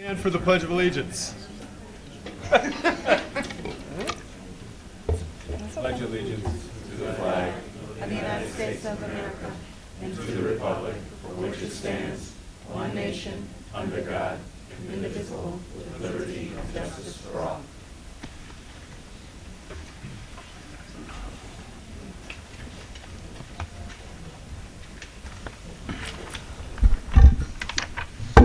And for the Pledge of Allegiance. Pledge allegiance to the flag of the United States of America and to the republic for which it stands, one nation, under God, indivisible, with liberty and justice for all.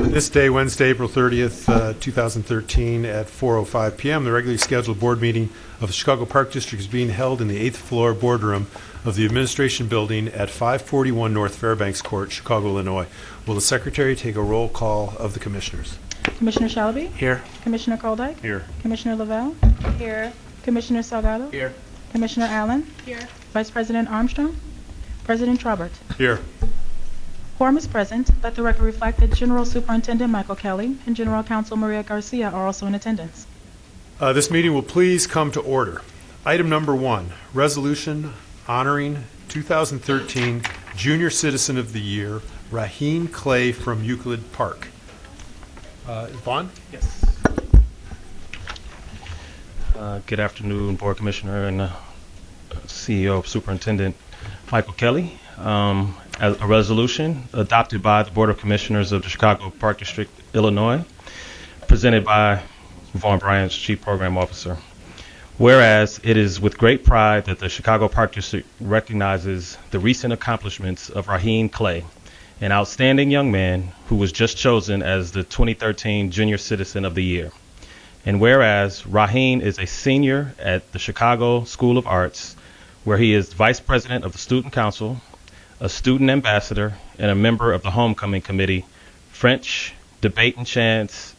This day, Wednesday, April 30th, 2013, at 4:05 p.m., the regularly scheduled board meeting of the Chicago Park District is being held in the 8th floor boardroom of the Administration Building at 541 North Fairbanks Court, Chicago, Illinois. Will the Secretary take a roll call of the Commissioners? Commissioner Shalaby? Here. Commissioner Koldyke? Here. Commissioner Lavelle? here. Commissioner Salgado? Here. Commissioner Allen? Here. Vice President Armstrong? President Trobert? Here. Quorum is present. Let the record reflect that General Superintendent Michael Kelly and General Counsel Maria Garcia are also in attendance. This meeting will please come to order. Item number 1, resolution honoring 2013 Junior Citizen of the Year, Raheen Clay from Euclid Park. Vaughn? Yes. Good afternoon, Board Commissioner and CEO Superintendent Michael Kelly. A resolution adopted by the Board of Commissioners of the Chicago Park District, Illinois, presented by Vaughn Bryant, Chief Program Officer. Whereas it is with great pride that the Chicago Park District recognizes the recent accomplishments of Raheen Clay, an outstanding young man who was just chosen as the 2013 Junior Citizen of the Year. And whereas Raheen is a senior at the Chicago School of Arts, where he is Vice President of the Student Council, a student ambassador, and a member of the Homecoming Committee, French, Debate and Chance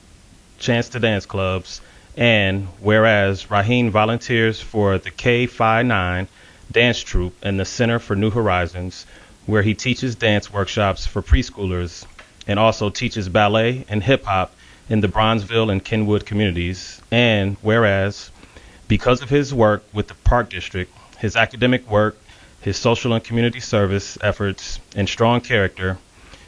to Dance clubs, and whereas Raheen volunteers for the K-Phi 9 dance troupe and the Center for New Horizons, where he teaches dance workshops for preschoolers and also teaches ballet and hip-hop in the Bronzeville and Kenwood communities, and whereas because of his work with the Park District, his academic work, his social and community service efforts, and strong character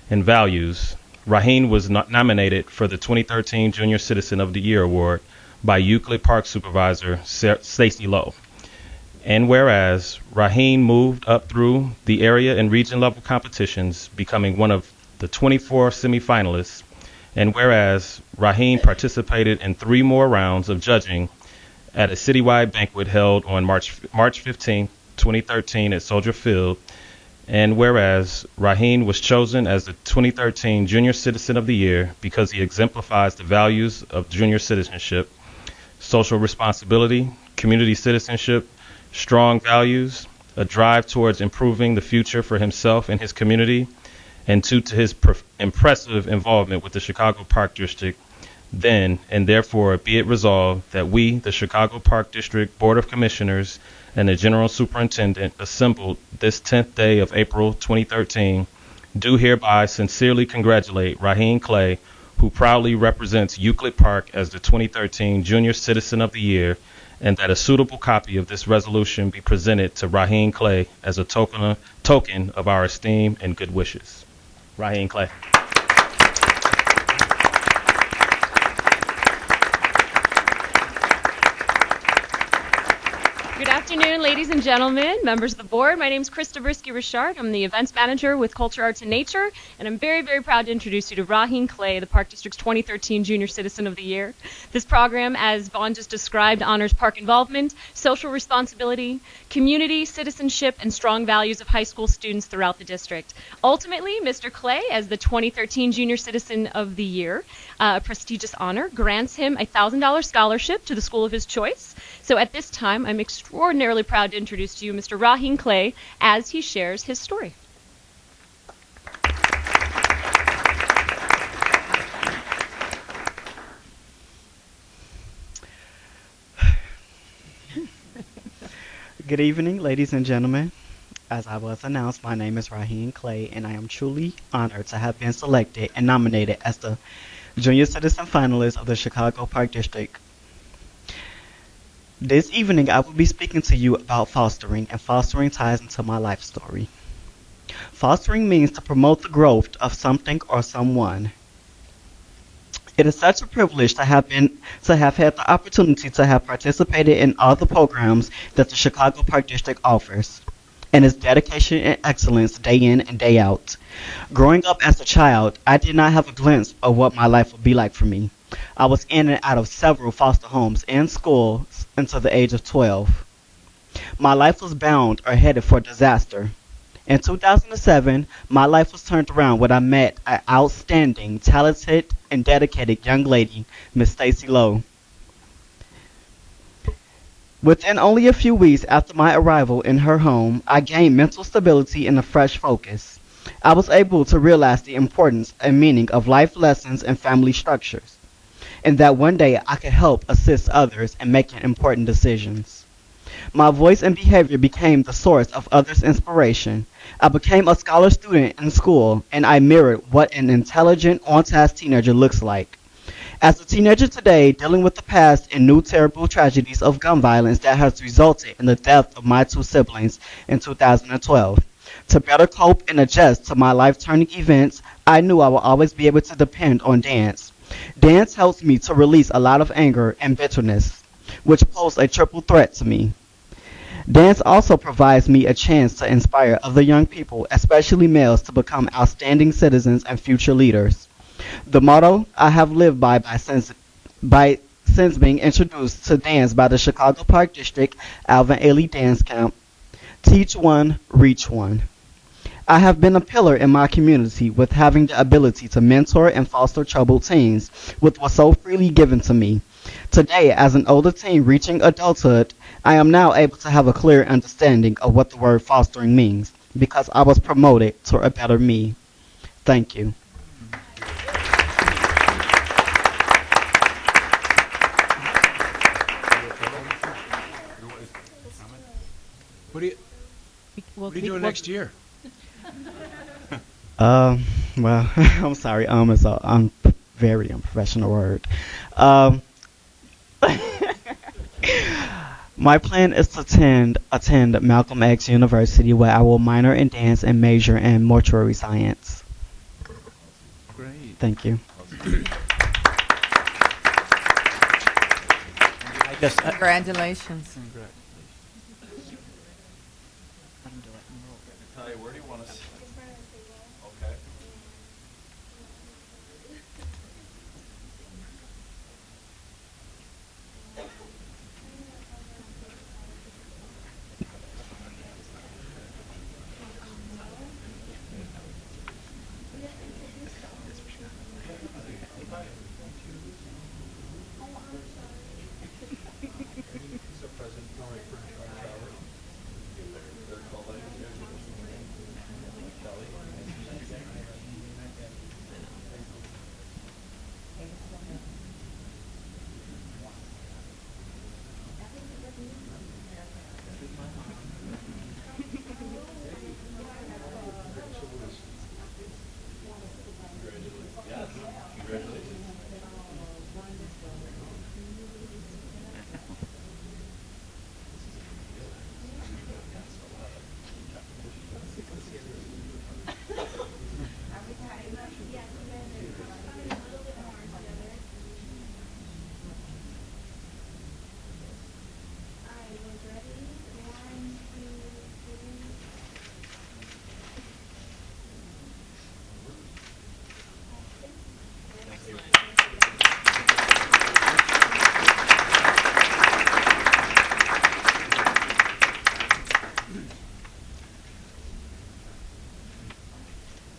and values, Raheen was nominated for the 2013 Junior Citizen of the Year Award by Euclid Park Supervisor Stacy Lowe. And whereas Raheen moved up through the area and region level competitions, becoming one of the 24 semifinalists, and whereas Raheen participated in 3 more rounds of judging at a citywide banquet held on March 15, 2013 at Soldier Field, and whereas Raheen was chosen as the 2013 Junior Citizen of the Year because he exemplifies the values of junior citizenship, social responsibility, community citizenship, strong values, a drive towards improving the future for himself and his community, and to his impressive involvement with the Chicago Park District, then and therefore be it resolved that we, the Chicago Park District Board of Commissioners, and the General Superintendent assembled this 10th day of April 2013, do hereby sincerely congratulate Raheen Clay, who proudly represents Euclid Park as the 2013 Junior Citizen of the Year, and that a suitable copy of this resolution be presented to Raheen Clay as a token of our esteem and good wishes. Raheen Clay. Good afternoon, ladies and gentlemen, members of the board. My name is Krista Brisky-Richard. I'm the events manager with Culture, Arts, and Nature, and I'm very, very proud to introduce you to Raheen Clay, the Park District's 2013 Junior Citizen of the Year. This program, as Vaughn just described, honors park involvement, social responsibility, community, citizenship, and strong values of high school students throughout the district. Ultimately, Mr. Clay, as the 2013 Junior Citizen of the Year, a prestigious honor, grants him a $1,000 scholarship to the school of his choice. So at this time, I'm extraordinarily proud to introduce to you Mr. Raheen Clay as he shares his story. Good evening, ladies and gentlemen. As I was announced, my name is Raheen Clay, and I am truly honored to have been selected and nominated as the Junior Citizen Finalist of the Chicago Park District. This evening, I will be speaking to you about fostering, and fostering ties into my life story. Fostering means to promote the growth of something or someone. It is such a privilege to have had the opportunity to have participated in all the programs that the Chicago Park District offers, and its dedication and excellence day in and day out. Growing up as a child, I did not have a glimpse of what my life would be like for me. I was in and out of several foster homes and schools until the age of 12. My life was bound or headed for disaster. In 2007, my life was turned around when I met an outstanding, talented, and dedicated young lady, Miss Stacy Lowe. Within only a few weeks after my arrival in her home, I gained mental stability and a fresh focus. I was able to realize the importance and meaning of life lessons and family structures, and that one day I could help assist others in making important decisions. My voice and behavior became the source of others' inspiration. I became a scholar student in school, and I mirrored what an intelligent, on-task teenager looks like. As a teenager today, dealing with the past and new terrible tragedies of gun violence that has resulted in the death of my two siblings in 2012. To better cope and adjust to my life-turning events, I knew I would always be able to depend on dance. Dance helps me to release a lot of anger and bitterness, which pose a triple threat to me. Dance also provides me a chance to inspire other young people, especially males, to become outstanding citizens and future leaders. The motto I have lived by since being introduced to dance by the Chicago Park District Alvin Ailey Dance Camp: teach one, reach one. I have been a pillar in my community with having the ability to mentor and foster troubled teens, which was so freely given to me. Today, as an older teen reaching adulthood, I am now able to have a clear understanding of what the word fostering means, because I was promoted to a better me. Thank you. What are you doing next year? Well, I'm sorry. It's a very unprofessional word. My plan is to attend Malcolm X University, where I will minor in dance and major in mortuary science. Great. Thank you. Congratulations. Natalia, where do you want us? Okay.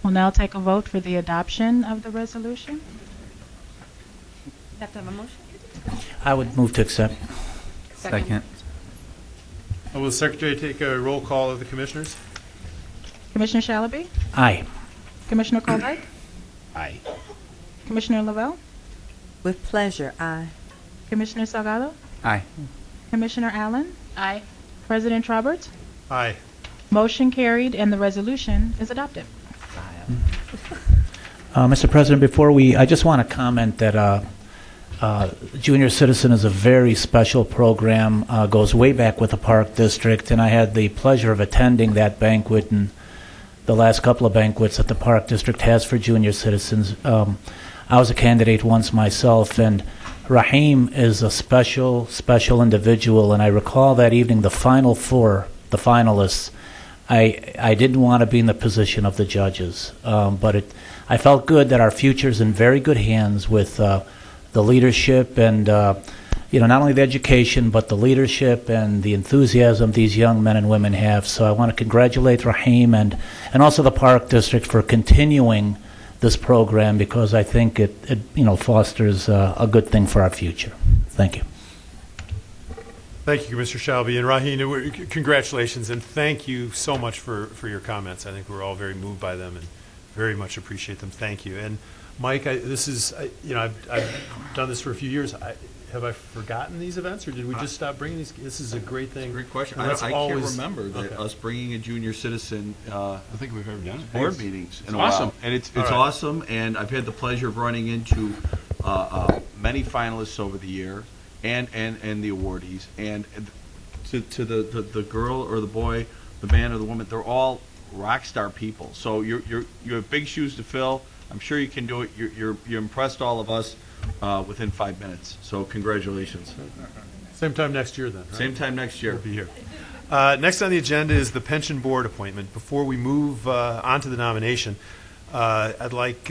We'll now take a vote for the adoption of the resolution. Have to have a motion? I would move to accept. Second. Will the Secretary take a roll call of the Commissioners? Commissioner Shalaby? Aye. Commissioner Colbert? Aye. Commissioner Lavelle? With pleasure, aye. Commissioner Salgado? Aye. Commissioner Allen? Aye. President Trobert? Aye. Motion carried and the resolution is adopted. Mr. President, I just want to comment that Junior Citizen is a very special program, goes way back with the Park District, and I had the pleasure of attending that banquet and the last couple of banquets that the Park District has for junior citizens. I was a candidate once myself, and Rahim is a special, special individual. And I recall that evening, the final four, the finalists, I didn't want to be in the position of the judges, but I felt good that our future's in very good hands with the leadership and not only the education, but the leadership and the enthusiasm these young men and women have. So I want to congratulate Rahim and also the Park District for continuing this program, because I think it fosters a good thing for our future. Thank you. Thank you, Mr. Shelby. And Raheen, congratulations, and thank you so much for your comments. I think we're all very moved by them and very much appreciate them. Thank you. And Mike, I've done this for a few years. Have I forgotten these events, or did we just stop bringing these? This is a great thing. Great question. And I that's can't always- remember that Okay. us bringing a junior citizen I think we've ever done it. board meetings in a awesome. while. And it's All right. awesome, and I've had the pleasure of running into many finalists over the year and the awardees. And to the girl or the boy, the man or the woman, they're all rock star people. So you have big shoes to fill. I'm sure you can do it. You impressed all of us within 5 minutes. So congratulations. Same time next year, then. Right? Same time next year. We'll be here. Next on the agenda is the pension board appointment. Before we move on to the nomination, I'd like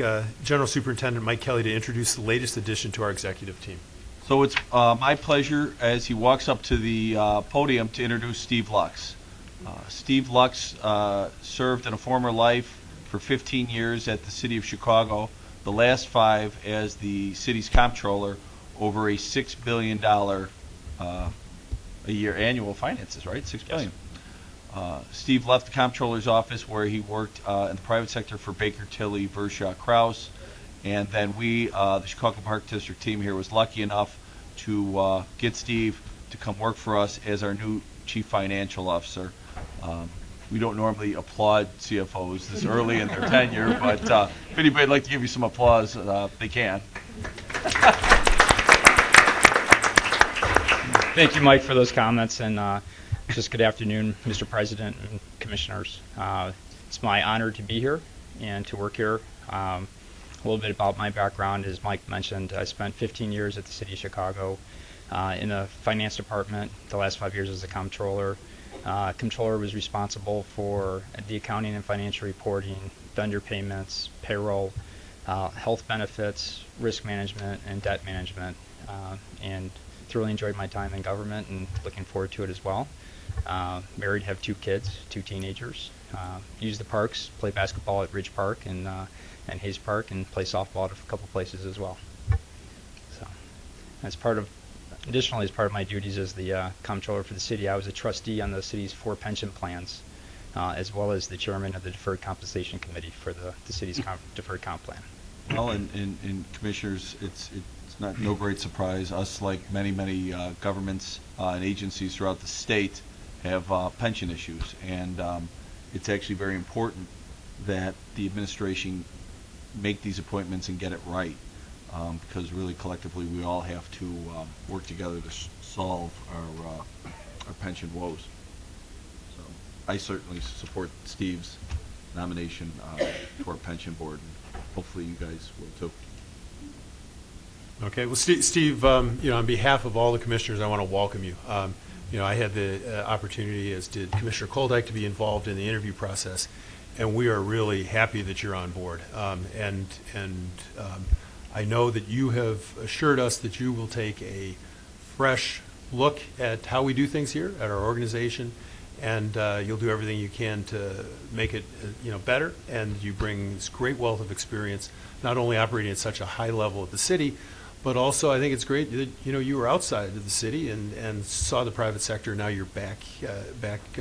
General Superintendent Mike Kelly to introduce the latest addition to our executive team. So it's my pleasure as he walks up to the podium to introduce Steve Lux. Steve Lux served in a former life for 15 years at the City of Chicago, the last 5 as the city's comptroller over a $6 billion a year annual finances, right? $6 billion. Steve left the comptroller's office where he worked in the private sector for Baker Tilly, Vershaw, Krause, and then we, the Chicago Park District team here, was lucky enough to get Steve to come work for us as our new Chief Financial Officer. We don't normally applaud CFOs this early in their tenure, but if anybody would like to give you some applause, they can. Thank you, Mike, for those comments, and just good afternoon, Mr. President and Commissioners. It's my honor to be here and to work here. A little bit about my background, as Mike mentioned, I spent 15 years at the City of Chicago in the finance department, the last 5 years as a comptroller. Comptroller was responsible for the accounting and financial reporting, vendor payments, payroll, health benefits, risk management, and debt management, and thoroughly enjoyed my time in government and looking forward to it as well. Married, have 2 kids, 2 teenagers. Use the parks, play basketball at Ridge Park and Hayes Park, and play softball at a couple places as well. So, additionally, as part of my duties as the comptroller for the city, I was a trustee on the city's 4 pension plans, as well as the chairman of the Deferred Compensation Committee for the city's deferred comp plan. Well, and commissioners, it's no great surprise. Us, like many governments and agencies throughout the state, have pension issues, and it's actually very important that the administration make these appointments and get it right, because really collectively we all have to work together to solve our pension woes. So I certainly support Steve's nomination to our pension board, and hopefully you guys will too. Okay. Well, Steve, on behalf of all the commissioners, I want to welcome you. I had the opportunity, as did Commissioner Koldyke, to be involved in the interview process, and we are really happy that you're on board. I know that you have assured us that you will take a fresh look at how we do things here at our organization, and you'll do everything you can to make it better. And you bring this great wealth of experience, not only operating at such a high level at the city, but also I think it's great that you were outside of the city and saw the private sector. Now you're back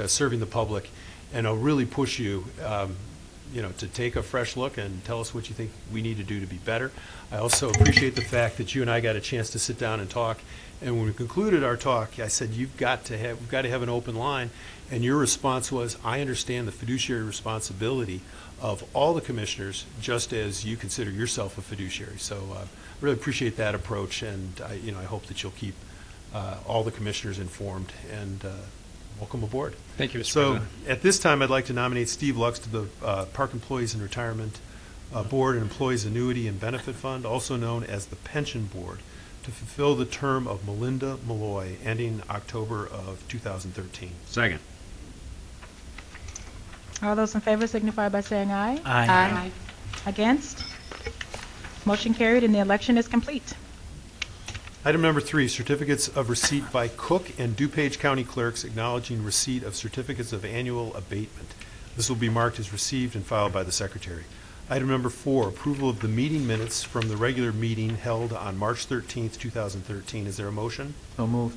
serving the public, and I'll really push you to take a fresh look and tell us what you think we need to do to be better. I also appreciate the fact that you and I got a chance to sit down and talk. And when we concluded our talk, I said, we've got to have an open line. And your response was, I understand the fiduciary responsibility of all the commissioners, just as you consider yourself a fiduciary. So I really appreciate that approach, and I hope that you'll keep all the commissioners informed. And welcome aboard. Thank you, Mr. So President. at this time, I'd like to nominate Steve Lux to the Park Employees and Retirement Board and Employees Annuity and Benefit Fund, also known as the Pension Board, to fulfill the term of Melinda Malloy, ending October of 2013. Second. All those in favor signify by saying aye. Aye. Against? Motion carried, and the election is complete. Item number 3, certificates of receipt by Cook and DuPage County Clerks acknowledging receipt of certificates of annual abatement. This will be marked as received and filed by the Secretary. Item number 4, approval of the meeting minutes from the regular meeting held on March 13th, 2013. Is there a motion? So moved.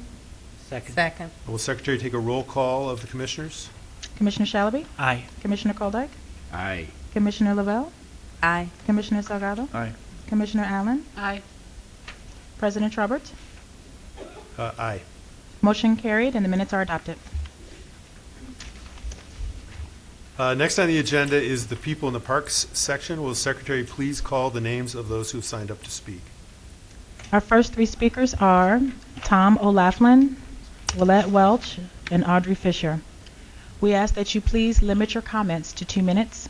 Second. Second. Will the Secretary take a roll call of the Commissioners? Commissioner Shalaby? Aye. Commissioner Koldyke? Aye. Commissioner Lavelle? Aye. Commissioner Salgado? Aye. Commissioner Allen? Aye. President Trobert? Aye. Motion carried, and the minutes are adopted. Next on the agenda is the People in the Parks section. Will the Secretary please call the names of those who have signed up to speak? Our first 3 speakers are Tom O'Laughlin, Willette Welch, and Audrey Fisher. We ask that you please limit your comments to 2 minutes.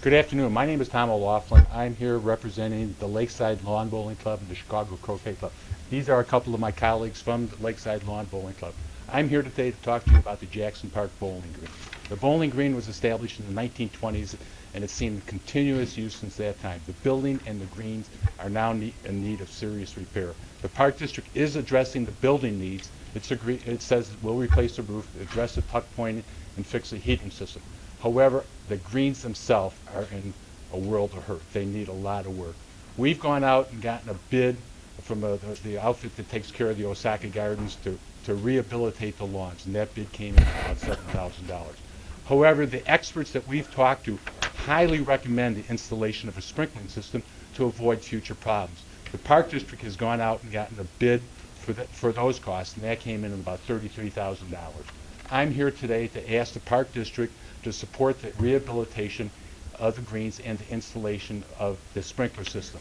Good afternoon. My name is Tom O'Laughlin. I'm here representing the Lakeside Lawn Bowling Club and the Chicago Croquet Club. These are a couple of my colleagues from the Lakeside Lawn Bowling Club. I'm here today to talk to you about the Jackson Park Bowling Green. The bowling green was established in the 1920s, and it's seen continuous use since that time. The building and the greens are now in need of serious repair. The Park District is addressing the building needs. It says it will replace the roof, address the tuck pointing, and fix the heating system. However, the greens themselves are in a world of hurt. They need a lot of work. We've gone out and gotten a bid from the outfit that takes care of the Osaka Gardens to rehabilitate the lawns, and that bid came in about $7,000. However, the experts that we've talked to highly recommend the installation of a sprinkling system to avoid future problems. The Park District has gone out and gotten a bid for those costs, and that came in at about $33,000. I'm here today to ask the Park District to support the rehabilitation of the greens and the installation of the sprinkler system.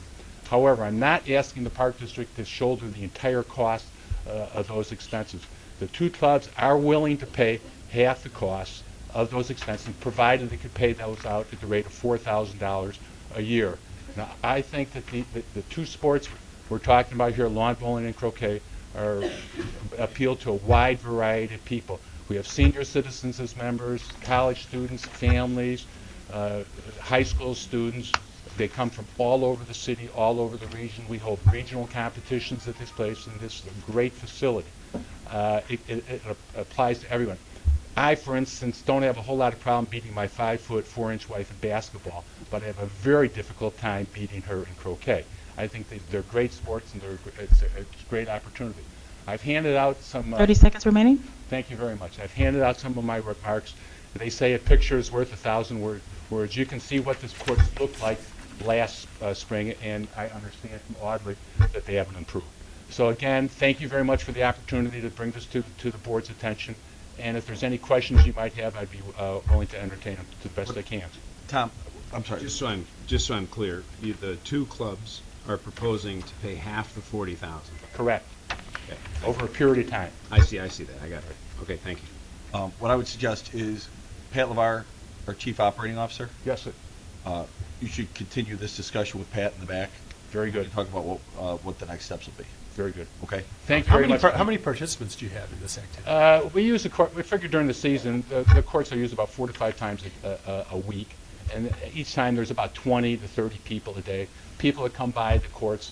However, I'm not asking the Park District to shoulder the entire cost of those expenses. The 2 clubs are willing to pay half the cost of those expenses, provided they could pay those out at the rate of $4,000 a year. Now, I think that the 2 sports we're talking about here, lawn bowling and croquet, appeal to a wide variety of people. We have senior citizens as members, college students, families, high school students. They come from all over the city, all over the region. We hold regional competitions at this place, and this is a great facility. It applies to everyone. I, for instance, don't have a whole lot of problem beating my 5-foot, 4-inch wife in basketball, but I have a very difficult time beating her in croquet. I think they're great sports, and it's a great opportunity. I've handed out some... 30 seconds remaining. Thank you very much. I've handed out some of my remarks. They say a picture is worth 1,000 words. You can see what this court looked like last spring, and I understand from Audrey that they haven't improved. So again, thank you very much for the opportunity to bring this to the board's attention. And if there's any questions you might have, I'd be willing to entertain them to the best I can. Tom, I'm sorry. Just so I'm clear, the 2 clubs are proposing to pay half the $40,000. Correct. Okay. Over a period of time. I see that. I got it. Okay, thank you. What I would suggest is Pat LeVar, our Chief Operating Officer. Yes, sir. You should continue this discussion with Pat in the back. Very good. And talk about what the next steps will be. Very good. Okay. Thank you very much. How many participants do you have in this activity? We use the court. We figure during the season, the courts are used about 4 to 5 times a week, and each time there's about 20 to 30 people a day. People that come by the courts,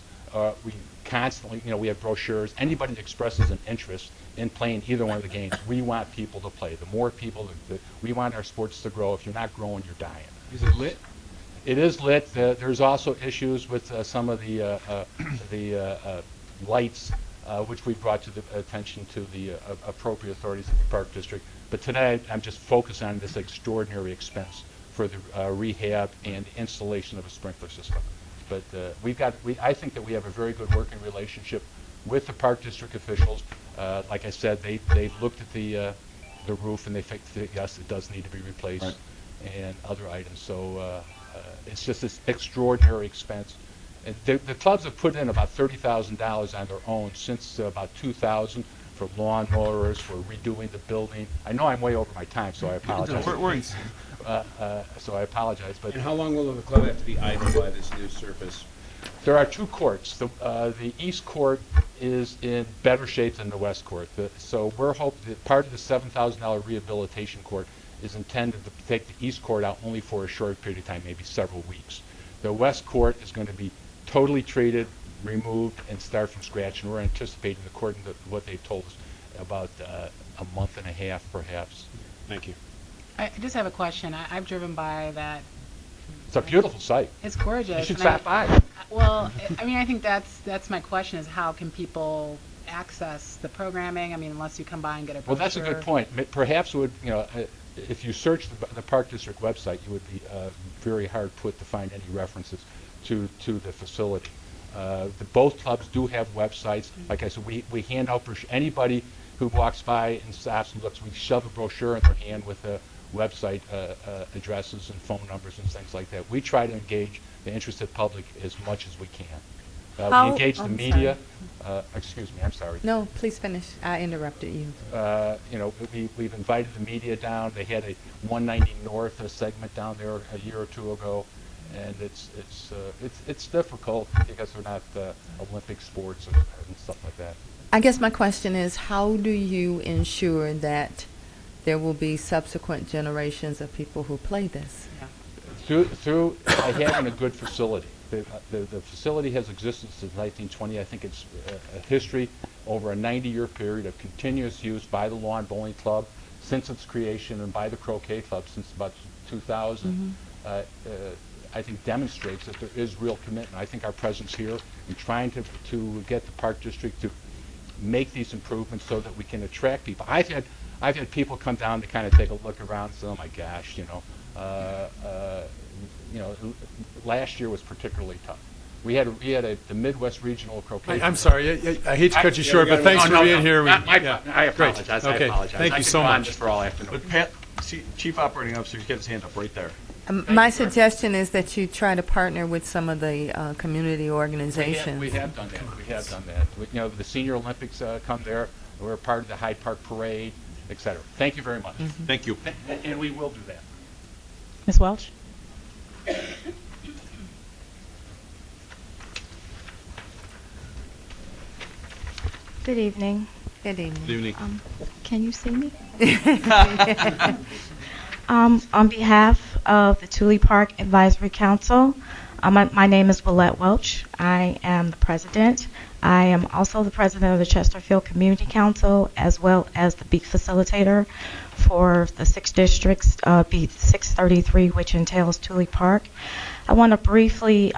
we constantly, we have brochures. Anybody that expresses an interest in playing either one of the games, we want people to play. The more people, we want our sports to grow. If you're not growing, you're dying. Is it lit? It is lit. There's also issues with some of the lights, which we brought to the attention to the appropriate authorities of the Park District. But today, I'm just focused on this extraordinary expense for the rehab and installation of a sprinkler system. But I think that we have a very good working relationship with the Park District officials. Like I said, they've looked at the roof and they think that, yes, it does need to be replaced, right, and other items. So it's just this extraordinary expense. And the clubs have put in about $30,000 on their own since about 2000 for lawnmowers, for redoing the building. I know I'm way over my time, so I apologize. So I apologize, but And how long will the club have to be idle by this new surface? there are two courts. The east court is in better shape than the west court. So we're hoping that part of the $7,000 rehabilitation court is intended to take the east court out only for a short period of time, maybe several weeks. The west court is going to be totally treated, removed, and start from scratch. And we're anticipating, according to what they've told us, about a month and a half, perhaps. Thank you. I just have a question. I've driven by that. It's a beautiful site. It's gorgeous. You should and stop by. Well, I mean, I think that's my question: is how can people access the programming? I mean, unless you come by and get a brochure. Well, that's a good point. Perhaps it would, if you search the Park District website, you would be very hard put to find any references to the facility. Both clubs do have websites. Like I said, we hand out anybody who walks by and stops and looks. We shove a brochure in their hand with website addresses and phone numbers and things like that. We try to engage the interested public as much as we can. We engage the media. Excuse me, I'm sorry. No, please finish. I interrupted you. We've invited the media down. They had a 190 North segment down there a year or two ago, and it's difficult because they're not Olympic sports and stuff like that. I guess my question is, how do you ensure that there will be subsequent generations of people who play this? Yeah. Through having a good facility. The facility has existed since 1920. I think it's a history over a 90-year period of continuous use by the Lawn Bowling Club since its creation, and by the Croquet Club since about 2000. I think demonstrates that there is real commitment. I think our presence here in trying to get the Park District to make these improvements so that we can attract people. I've had people come down to kind of take a look around and say, oh my gosh, last year was particularly tough. We had the Midwest Regional Croquet. I'm sorry, I hate to cut you short, but thanks for being here. I apologize. Okay. I apologize. Thank you so I could go on much. just for all afternoon. But Chief Operating Officer, he's got his hand up right there. My suggestion is that you try to partner with some of the community organizations. We have done that. The Senior Olympics come there. We're part of the Hyde Park Parade, etc. Thank you very much. Thank you. And we will do that. Ms. Welch? Good evening. Good evening. Good evening. Can you see me? On behalf of the Thule Park Advisory Council, my name is Willette Welch. I am the president. I am also the president of the Chesterfield Community Council, as well as the beat facilitator for the 6 districts, beat 633, which entails Thule Park. I want to briefly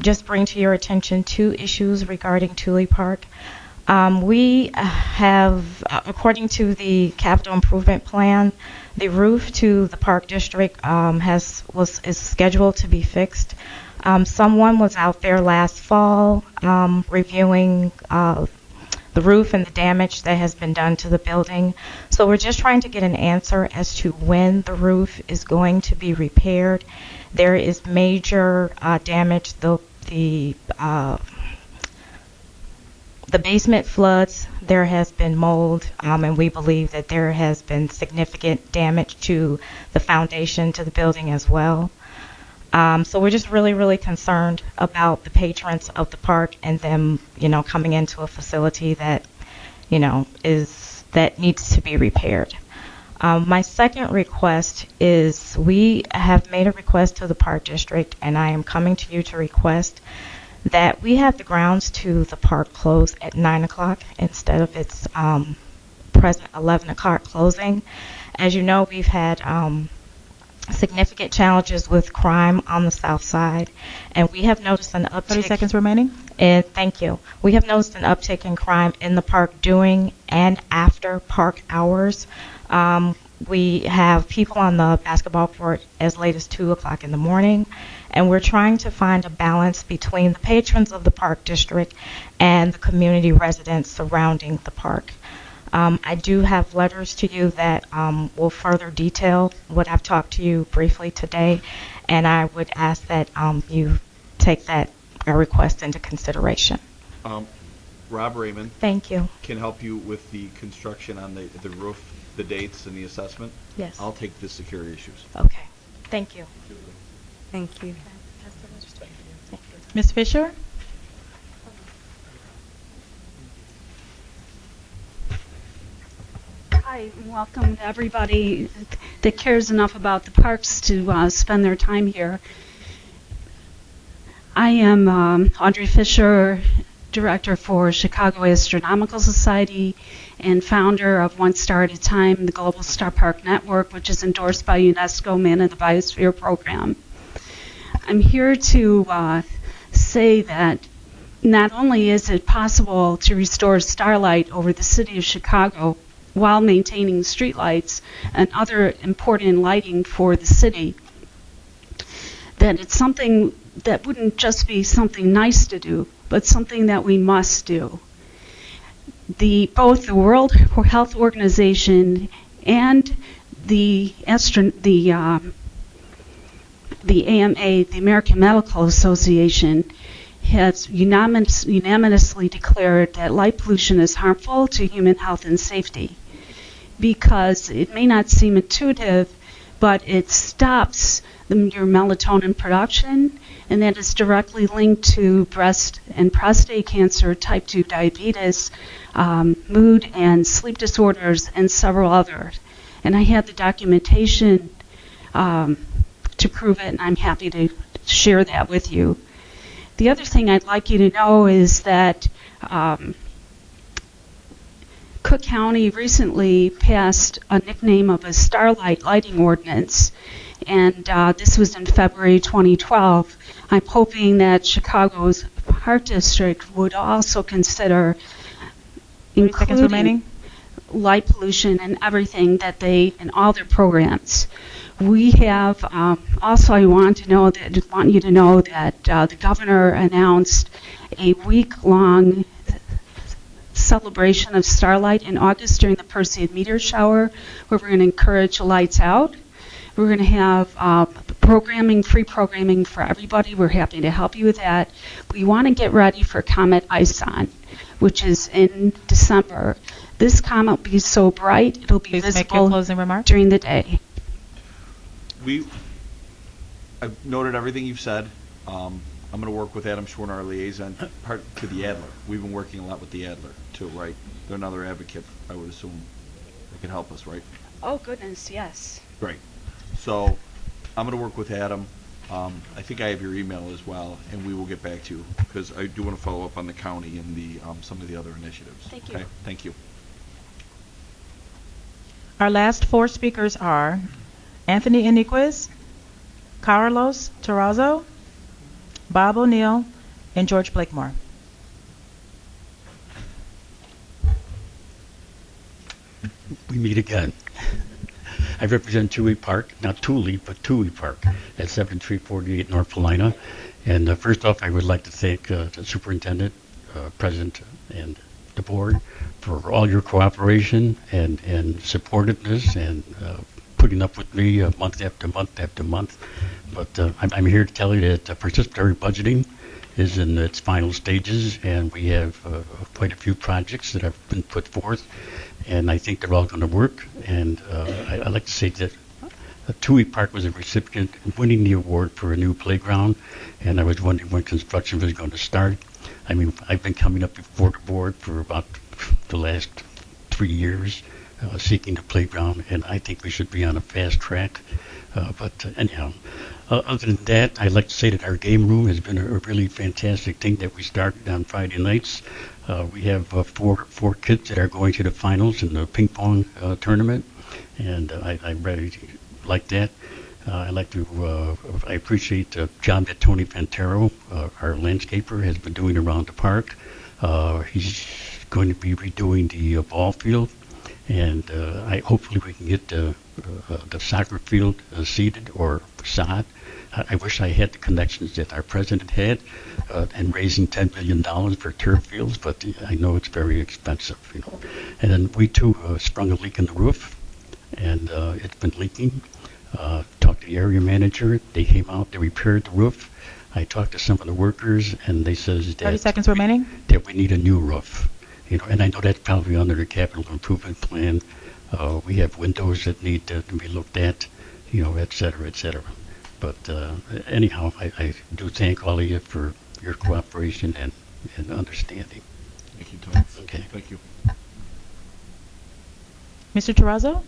just bring to your attention 2 issues regarding Thule Park. We have, according to the capital improvement plan, the roof to the Park District is scheduled to be fixed. Someone was out there last fall reviewing the roof and the damage that has been done to the building. So we're just trying to get an answer as to when the roof is going to be repaired. There is major damage. The basement floods, there has been mold, and we believe that there has been significant damage to the foundation, to the building as well. So we're just really, really concerned about the patrons of the park and them, coming into a facility that, that needs to be repaired. My second request is we have made a request to the Park District, and I am coming to you to request that we have the grounds to the park close at 9 o'clock instead of its present 11 o'clock closing. As you know, we've had significant challenges with crime on the south side, and we have noticed an uptick. 30 seconds remaining. And thank you. We have noticed an uptick in crime in the park during and after park hours. We have people on the basketball court as late as 2 o'clock in the morning, and we're trying to find a balance between the patrons of the Park District and the community residents surrounding the park. I do have letters to you that will further detail what I've talked to you briefly today, and I would ask that you take that request into consideration. Rob Raymond Thank you. can help you with the construction on the roof, the dates, and the assessment. Yes. I'll take the security issues. Okay. Thank you. Thank you. Ms. Fisher? Hi, and welcome to everybody that cares enough about the parks to spend their time here. I am Audrey Fisher, Director for Chicago Astronomical Society and founder of One Star at a Time, the Global Star Park Network, which is endorsed by UNESCO Man of the Biosphere Program. I'm here to say that not only is it possible to restore starlight over the city of Chicago while maintaining streetlights and other important lighting for the city, that it's something that wouldn't just be something nice to do, but something that we must do. Both the World Health Organization and the AMA, the American Medical Association, has unanimously declared that light pollution is harmful to human health and safety because it may not seem intuitive, but it stops your melatonin production, and that is directly linked to breast and prostate cancer, type 2 diabetes, mood and sleep disorders, and several others. And I have the documentation to prove it, and I'm happy to share that with you. The other thing I'd like you to know is that Cook County recently passed a nickname of a starlight lighting ordinance, and this was in February 2012. I'm hoping that Chicago's Park District would also consider including light pollution and everything that in all their programs. We have also, I want you to know that the governor announced a week-long celebration of starlight in August during the Perseid meteor shower, where we're going to encourage lights out. We're going to have free programming for everybody. We're happy to help you with that. We want to get ready for Comet Ison, which is in December. This comet will be so bright, it'll be visible during the day. I've noted everything you've said. I'm going to work with Adam Schwerner, our liaison, to the Adler. We've been working a lot with the Adler, too, right? They're another advocate, I would assume. They can help us, right? Oh, goodness, yes. Great. So I'm going to work with Adam. I think I have your email as well, and we will get back to you, because I do want to follow up on the county and some of the other initiatives. Thank you. Okay? Thank you. Our last four speakers are Anthony Iniquez, Carlos Terrazzo, Bob O'Neill, and George Blakemore. We meet again. I represent Toohey Park, not Thule, but Toohey Park at 7348 North Paulina. And first off, I would like to thank the superintendent, president, and the board for all your cooperation and supportiveness and putting up with me month after month after month. But I'm here to tell you that participatory budgeting is in its final stages, and we have quite a few projects that have been put forth, and I think they're all going to work. And I'd like to say that Toohey Park was a recipient winning the award for a new playground, and I was wondering when construction was going to start. I mean, I've been coming up before the board for about the last 3 years seeking the playground, and I think we should be on a fast track. But anyhow, other than that, I'd like to say that our game room has been a really fantastic thing that we started on Friday nights. We have four kids that are going to the finals in the ping pong tournament, and I really like that. I appreciate the job that Tony Pantero, our landscaper, has been doing around the park. He's going to be redoing the ball field, and hopefully we can get the soccer field seeded or sod. I wish I had the connections that our president had and raising $10 million for turf fields, but I know it's very expensive, you know. And then we too sprung a leak in the roof, and it's been leaking. Talked to the area manager. They came out, they repaired the roof. I talked to some of the workers, and they says 30 that seconds remaining. we need a new roof. And I know that's probably under the capital improvement plan. We have windows that need to be looked at, et cetera, et cetera. But anyhow, I do thank all of you for your cooperation and understanding. Thank you, Tom. Okay. Thank you. Mr. Terrazzo?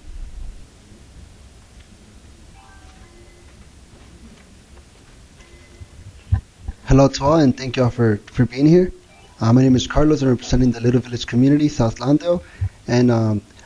Hello to all, and thank you all for being here. My name is Carlos. I'm representing the Little Village community, South Lawndale, and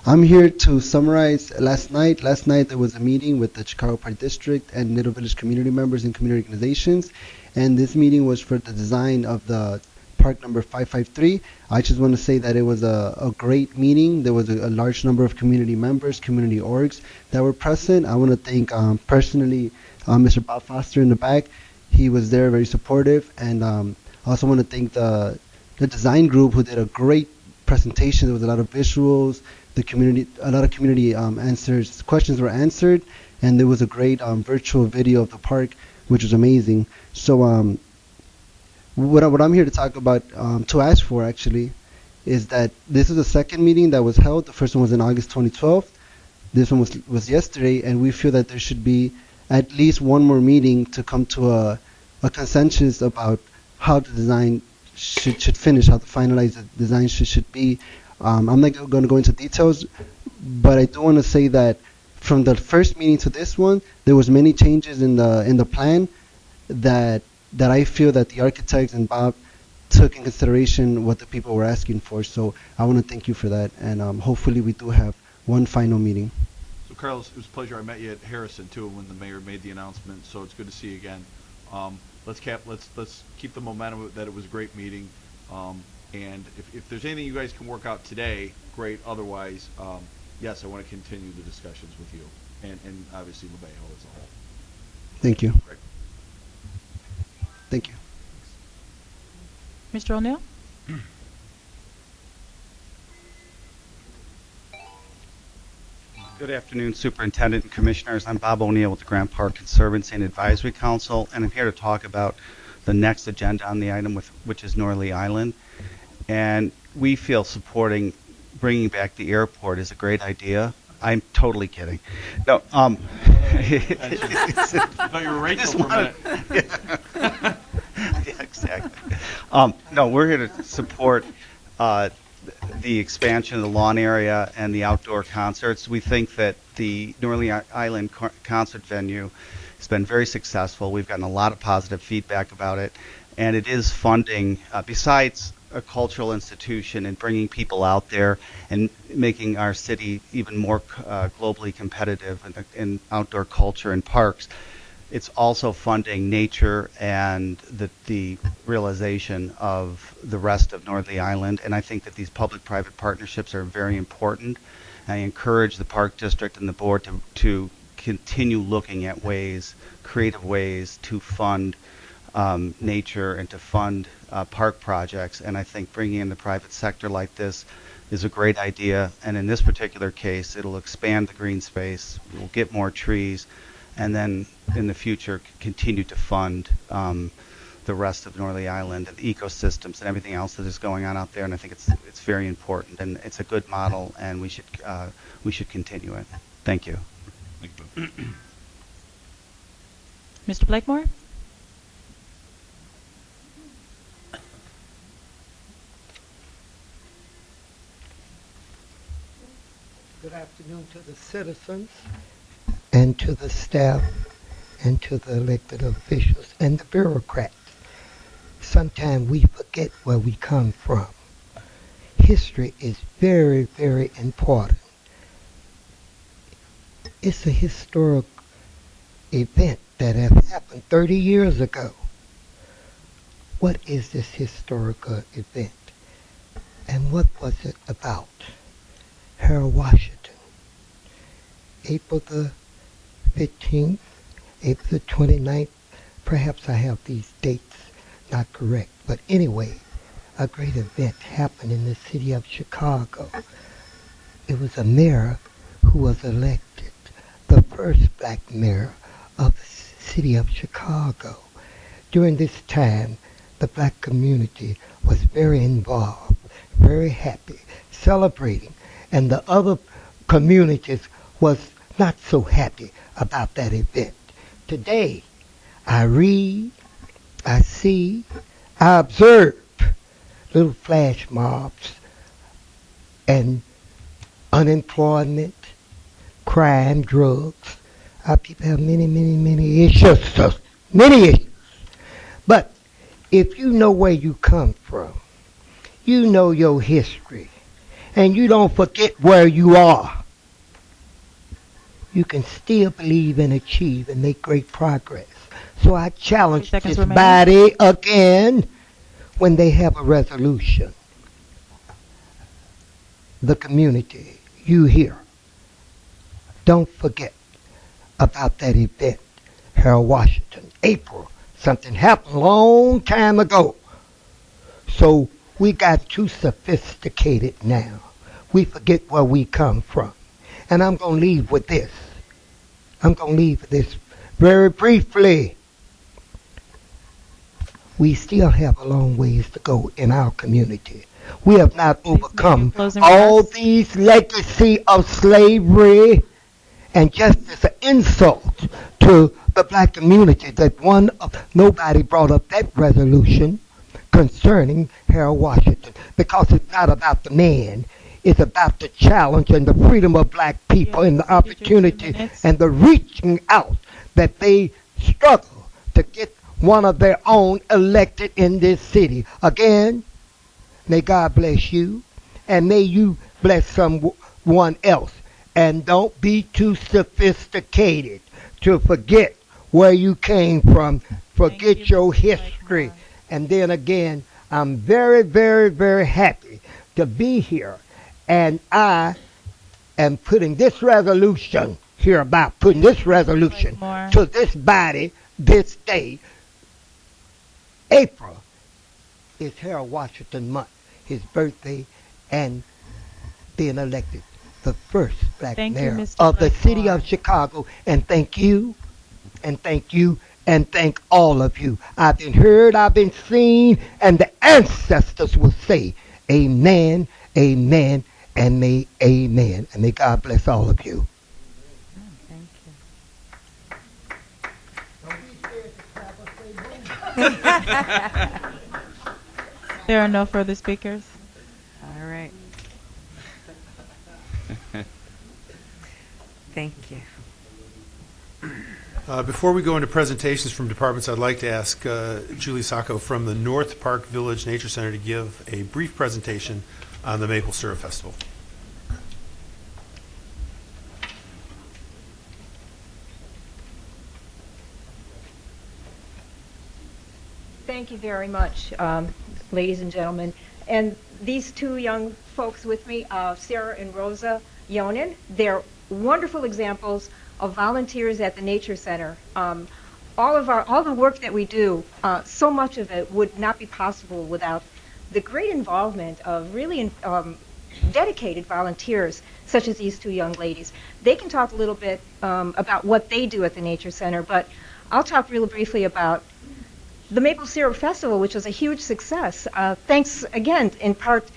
I'm here to summarize last night. Last night there was a meeting with the Chicago Park District and Little Village community members and community organizations, and this meeting was for the design of the park number 553. I just want to say that it was a great meeting. There was a large number of community members, community orgs that were present. I want to thank personally Mr. Bob Foster in the back. He was there, very supportive, and I also want to thank the design group who did a great presentation. There was a lot of visuals. A lot of community questions were answered, and there was a great virtual video of the park, which was amazing. So what I'm here to talk about, to ask for actually, is that this is the second meeting that was held. The first one was in August 2012. This one was yesterday, and we feel that there should be at least one more meeting to come to a consensus about how the design should finish, how the finalized design should be. I'm not going to go into details, but I do want to say that from the first meeting to this one, there was many changes in the plan that I feel that the architects and Bob took in consideration what the people were asking for. So I want to thank you for that, and hopefully we do have one final meeting. So Carlos, it was a pleasure. I met you at Harrison too when the mayor made the announcement. So it's good to see you again. Let's keep the momentum that it was a great meeting. And if there's anything you guys can work out today, great. Otherwise, yes, I want to continue the discussions with you and obviously LaBejo as a whole. Thank you. Great. Thank you. Mr. O'Neill? Good afternoon, Superintendent and Commissioners. I'm Bob O'Neill with the Grant Park Conservancy and Advisory Council, and I'm here to talk about the next agenda on the item, which is Norley Island. And we feel supporting bringing back the airport is a great idea. I'm totally kidding. No, I thought you were Rachel for a minute. Yeah, exactly. No, we're here to support the expansion of the lawn area and the outdoor concerts. We think that the Norley Island concert venue has been very successful. We've gotten a lot of positive feedback about it, and it is funding, besides a cultural institution and bringing people out there and making our city even more globally competitive in outdoor culture and parks. It's also funding nature and the realization of the rest of Norley Island, and I think that these public-private partnerships are very important. I encourage the Park District and the board to continue looking at creative ways to fund nature and to fund park projects, and I think bringing in the private sector like this is a great idea, and in this particular case it'll expand the green space, we'll get more trees, and then in the future continue to fund the rest of Norley Island and the ecosystems and everything else that is going on out there, and I think it's very important, and it's a good model, and we should continue it. Thank you. Thank you. Mr. Blakemore? Good afternoon to the citizens and to the staff and to the elected officials and the bureaucrats. Sometimes we forget where we come from. History is very, very important. It's a historic event that has happened 30 years ago. What is this historical event? And what was it about? Harold Washington. April the 15th, April the 29th, perhaps I have these dates not correct, but anyway, a great event happened in the city of Chicago. It was a mayor who was elected, the first black mayor of the city of Chicago. During this time, the black community was very involved, very happy, celebrating, and the other communities was not so happy about that event. Today, I read, I see, I observe little flash mobs and unemployment, crime, drugs. Our people have many issues, many issues. But if you know where you come from, you know your history, and you don't forget where you are, you can still believe and achieve and make great progress. So I challenge this body again when they have a resolution. The community, you here, don't forget about that event, Harold Washington, April. Something happened a long time ago. So we got too sophisticated now. We forget where we come from. And I'm going to leave with this. Very briefly. We still have a long ways to go in our community. We have not overcome all these legacy of slavery, and just as an insult to the black community that nobody brought up that resolution concerning Harold Washington, because it's not about the man. It's about the challenge and the freedom of black people and the opportunity and the reaching out that they struggle to get one of their own elected in this city. Again, may God bless you, and may you bless someone else. And don't be too sophisticated to forget where you came from, forget your history. And then again, I'm very happy to be here. And I am putting this resolution to this body this day. April is Harold Washington month, his birthday, and being elected the first black mayor of the city of Chicago. And thank you, and thank you, and thank all of you. I've been heard, I've been seen, and the ancestors will say, amen, amen, and may amen. And may God bless all of you. There are no further speakers. All right. Thank you. Before we go into presentations from departments, I'd like to ask Julie Sacco from the North Park Village Nature Center to give a brief presentation on the Maple Syrup Festival. Thank you very much, ladies and gentlemen. And these two young folks with me, Sarah and Rosa Yonan, they're wonderful examples of volunteers at the Nature Center. All the work that we do, so much of it would not be possible without the great involvement of really dedicated volunteers, such as these two young ladies. They can talk a little bit about what they do at the Nature Center, but I'll talk real briefly about the Maple Syrup Festival, which was a huge success. Thanks again, in part,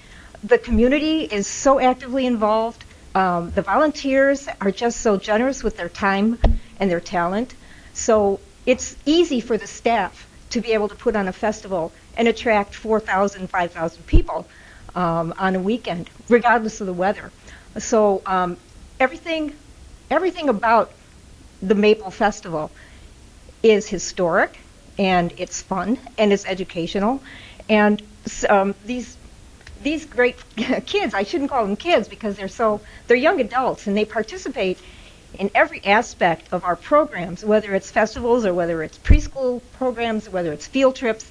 the community is so actively involved. The volunteers are just so generous with their time and their talent. So it's easy for the staff to be able to put on a festival and attract 4,000, 5,000 people on a weekend, regardless of the weather. So everything about the Maple Festival is historic, and it's fun, and it's educational. And these great kids, I shouldn't call them kids because they're young adults, and they participate in every aspect of our programs, whether it's festivals or whether it's preschool programs, whether it's field trips.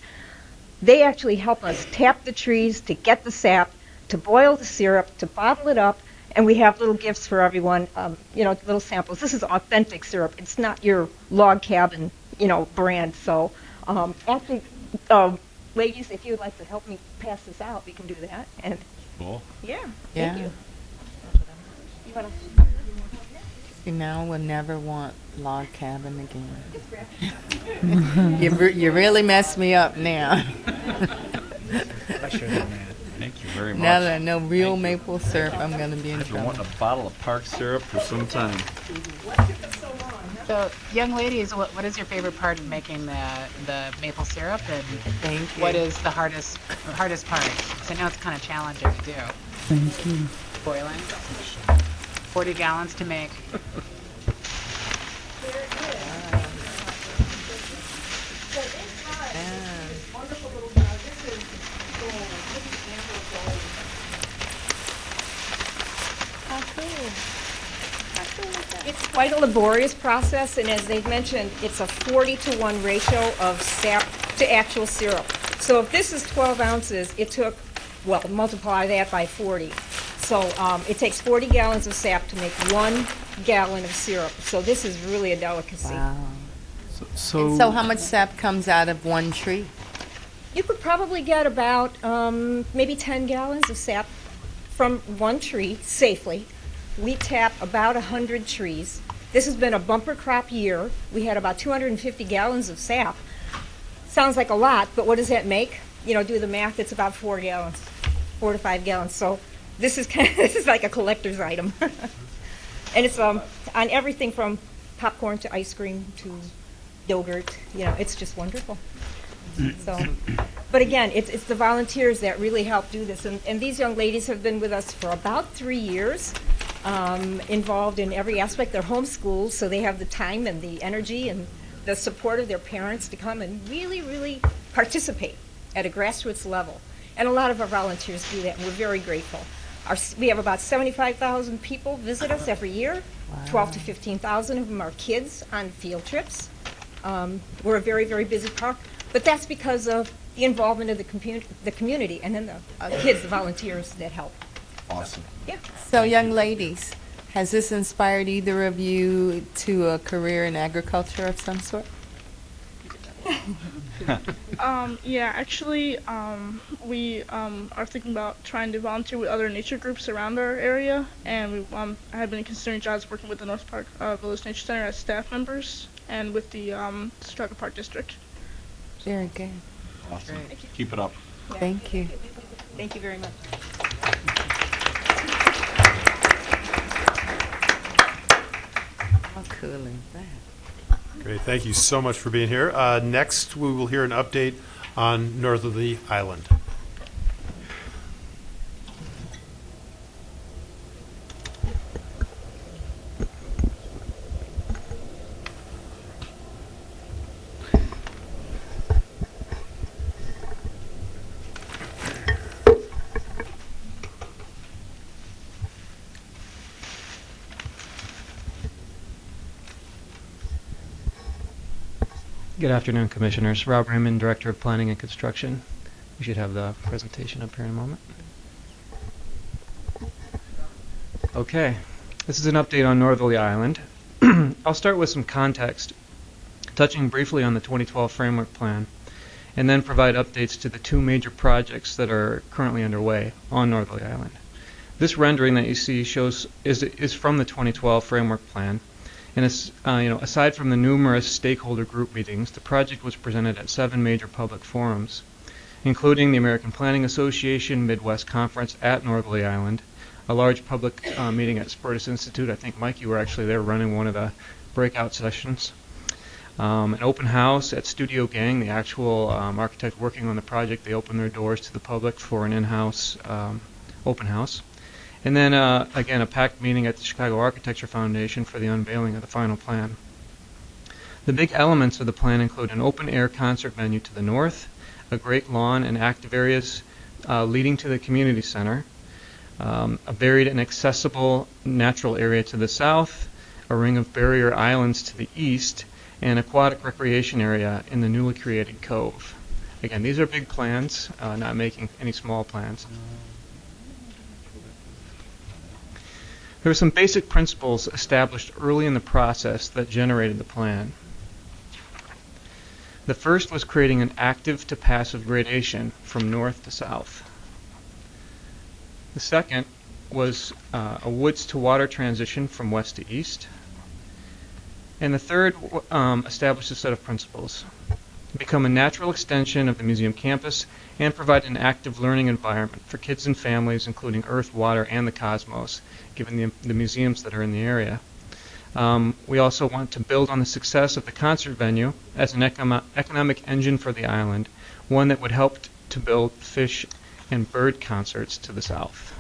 They actually help us tap the trees to get the sap, to boil the syrup, to bottle it up, and we have little gifts for everyone, little samples. This is authentic syrup. It's not your log cabin, brand. So actually, ladies, if you'd like to help me pass this out, we can do that. And Cool. yeah, Yeah. thank you. You wanna- See, now we'll never want log cabin again. You really messed me up now. Thank you very much. Now that I know real maple syrup, I'm going to be in I've been trouble. wanting a bottle of Park syrup for some time. So, young ladies, what is your favorite part of making the maple syrup, and Thank you. what is the hardest part? Because I know it's kind of challenging to do. Thank you. Boiling, 40 gallons to make. It's quite a laborious process, and as they've mentioned, it's a 40-to-1 ratio of sap to actual syrup. So if this is 12 ounces, it took, well, multiply that by 40. So it takes 40 gallons of sap to make 1 gallon of syrup. So this is really a delicacy. Wow. So how much sap comes out of one tree? You could probably get about maybe 10 gallons of sap from one tree safely. We tap about 100 trees. This has been a bumper crop year. We had about 250 gallons of sap. Sounds like a lot, but what does that make? You know, do the math, it's about 4 gallons, 4 to 5 gallons. So this is this is like a collector's item. And it's on everything from popcorn to ice cream to yogurt. You know, it's just wonderful. So, but again, it's the volunteers that really help do this. And these young ladies have been with us for about 3 years, involved in every aspect. They're homeschooled, so they have the time and the energy and the support of their parents to come and really, really participate at a grassroots level. And a lot of our volunteers do that, and we're very grateful. We have about 75,000 people visit us every year. 12 to 15,000 of them are kids on field trips. We're a very, very busy park. But that's because of the involvement of the community and then the kids, the volunteers that help. Awesome. Yeah. So, young ladies, has this inspired either of you to a career in agriculture of some sort? Yeah, actually, we are thinking about trying to volunteer with other nature groups around our area, and we I have been considering jobs working with the North Park Village Nature Center as staff members and with the Chicago Park District. Very good. Awesome. Thank you. Keep it up. Thank you. Thank you very much. How cool is that? Great, thank you so much for being here. Next, we will hear an update on Northerly Island. Good afternoon, Commissioners. Rob Raymond, Director of Planning and Construction. We should have the presentation up here in a moment. Okay, this is an update on Northerly Island. I'll start with some context, touching briefly on the 2012 Framework Plan, and then provide updates to the two major projects that are currently underway on Northerly Island. This rendering that you see is from the 2012 Framework Plan. And aside from the numerous stakeholder group meetings, the project was presented at 7 major public forums, including the American Planning Association Midwest Conference at Northerly Island, a large public meeting at Spertus Institute. I think, Mike, you were actually there running one of the breakout sessions. An open house at Studio Gang, the actual architect working on the project. They opened their doors to the public for an in-house open house. And then, again, a packed meeting at the Chicago Architecture Foundation for the unveiling of the final plan. The big elements of the plan include an open-air concert venue to the north, a great lawn and active areas leading to the community center, a varied and accessible natural area to the south, a ring of barrier islands to the east, and aquatic recreation area in the newly created cove. Again, these are big plans, not making any small plans. There were some basic principles established early in the process that generated the plan. The first was creating an active to passive gradation from north to south. The second was a woods to water transition from west to east. And the third established a set of principles. Become a natural extension of the museum campus and provide an active learning environment for kids and families, including Earth, water, and the cosmos, given the museums that are in the area. We also want to build on the success of the concert venue as an economic engine for the island, one that would help to build fish and bird concerts to the south.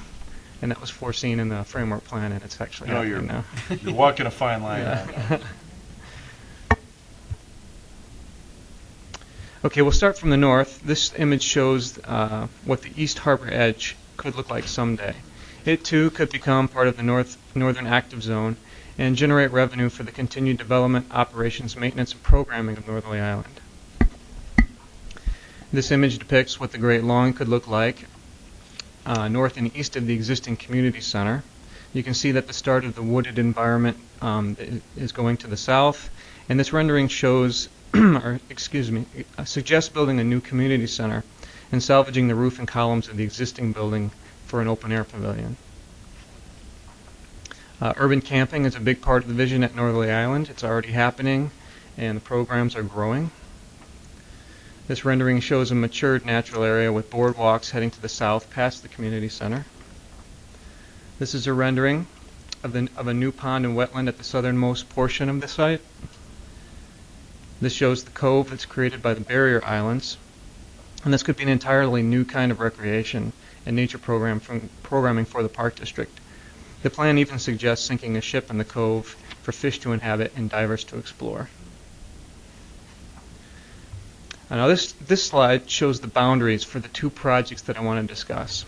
And that was foreseen in the framework plan, and it's actually happening now. You're walking a fine line. Yeah. Okay, we'll start from the north. This image shows what the East Harbor Edge could look like someday. It too could become part of the northern active zone and generate revenue for the continued development, operations, maintenance, and programming of Northerly Island. This image depicts what the Great Lawn could look like north and east of the existing community center. You can see that the start of the wooded environment is going to the south, and this rendering shows suggests building a new community center and salvaging the roof and columns of the existing building for an open-air pavilion. Urban camping is a big part of the vision at Northerly Island. It's already happening, and the programs are growing. This rendering shows a matured natural area with boardwalks heading to the south past the community center. This is a rendering of a new pond and wetland at the southernmost portion of the site. This shows the cove that's created by the barrier islands, and this could be an entirely new kind of recreation and nature programming for the Park District. The plan even suggests sinking a ship in the cove for fish to inhabit and divers to explore. Now this slide shows the boundaries for the two projects that I want to discuss.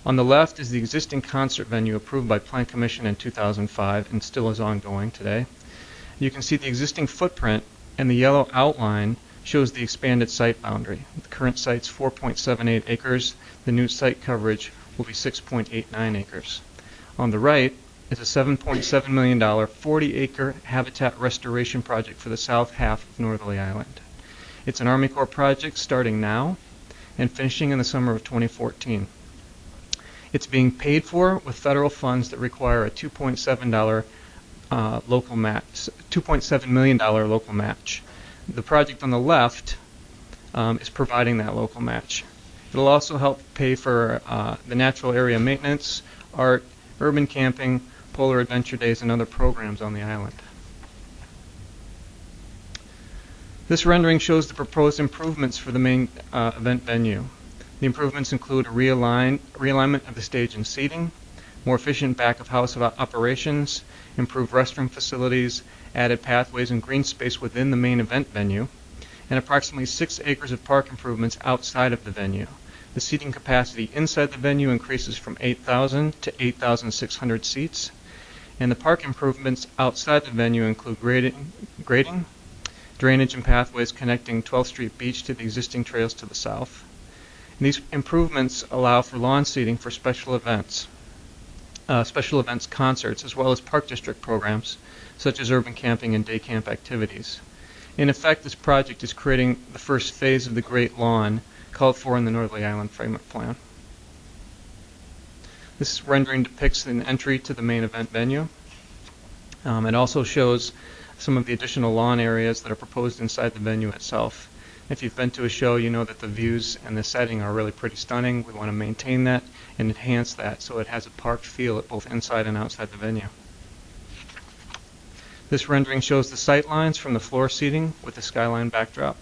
On the left is the existing concert venue approved by Plan Commission in 2005 and still is ongoing today. You can see the existing footprint, and the yellow outline shows the expanded site boundary. The current site's 4.78 acres. The new site coverage will be 6.89 acres. On the right is a $7.7 million 40-acre habitat restoration project for the south half of Northerly Island. It's an Army Corps project starting now and finishing in the summer of 2014. It's being paid for with federal funds that require a $2.7 million local match. The project on the left is providing that local match. It'll also help pay for the natural area maintenance, art, urban camping, polar adventure days, and other programs on the island. This rendering shows the proposed improvements for the main event venue. The improvements include a realignment of the stage and seating, more efficient back-of-house operations, improved restroom facilities, added pathways and green space within the main event venue, and approximately 6 acres of park improvements outside of the venue. The seating capacity inside the venue increases from 8,000 to 8,600 seats, and the park improvements outside the venue include grading, drainage and pathways connecting 12th Street Beach to the existing trails to the south. And these improvements allow for lawn seating for special events concerts, as well as Park District programs, such as urban camping and day camp activities. In effect, this project is creating the first phase of the Great Lawn called for in the Northerly Island Framework Plan. This rendering depicts an entry to the main event venue. It also shows some of the additional lawn areas that are proposed inside the venue itself. If you've been to a show, you know that the views and the setting are really pretty stunning. We want to maintain that and enhance that so it has a park feel at both inside and outside the venue. This rendering shows the sight lines from the floor seating with the skyline backdrop.